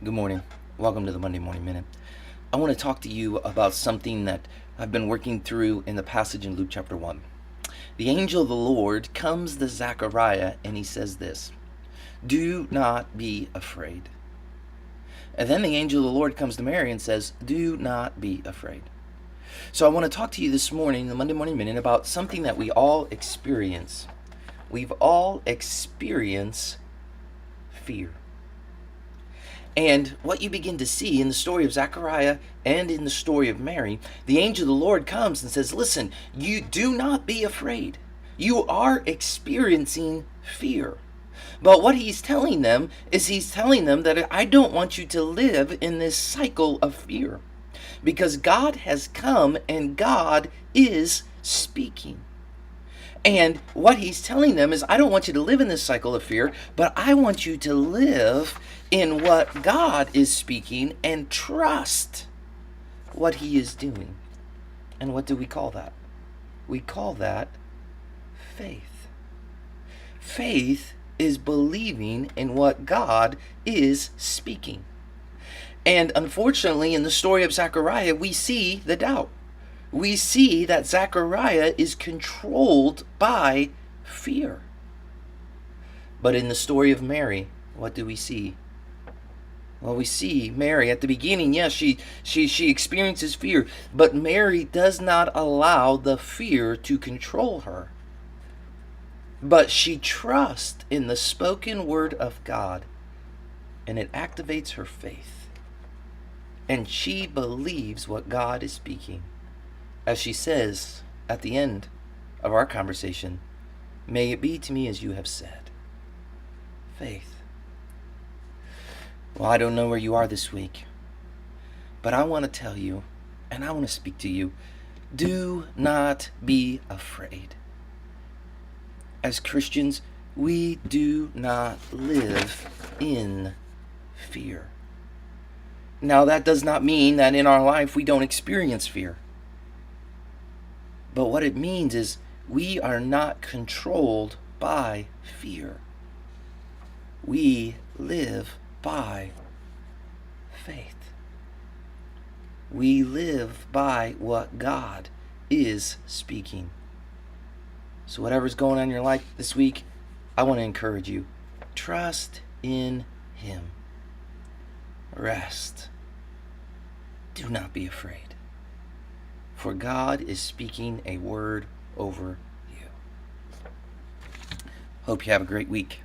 Good morning. Welcome to the Monday Morning Minute. I want to talk to you about something that I've been working through in the passage in Luke chapter 1. The angel of the Lord comes to Zechariah and he says this: "Do not be afraid." And then the angel of the Lord comes to Mary and says, "Do not be afraid." So I want to talk to you this morning in the Monday Morning Minute about something that we all experience. We've all experienced fear. And what you begin to see in the story of Zechariah and in the story of Mary, the angel of the Lord comes and says, "Listen, you do not be afraid. You are experiencing fear." But what he's telling them is he's telling them that I don't want you to live in this cycle of fear, because God has come and God is speaking. And what he's telling them is, I don't want you to live in this cycle of fear, but I want you to live in what God is speaking and trust what he is doing. And what do we call that? We call that faith. Faith is believing in what God is speaking. And unfortunately, in the story of Zechariah, we see the doubt. We see that Zechariah is controlled by fear. But in the story of Mary, what do we see? Well, we see Mary at the beginning. Yes, she experiences fear, but Mary does not allow the fear to control her. But she trusts in the spoken word of God, and it activates her faith. And she believes what God is speaking. As she says at the end of our conversation, "May it be to me as you have said." Faith. Well, I don't know where you are this week, but I want to tell you, and I want to speak to you, do not be afraid. As Christians, we do not live in fear. Now, that does not mean that in our life we don't experience fear. But what it means is we are not controlled by fear. We live by faith. We live by what God is speaking. So whatever's going on in your life this week, I want to encourage you. Trust in him. Rest. Do not be afraid. For God is speaking a word over you. Hope you have a great week.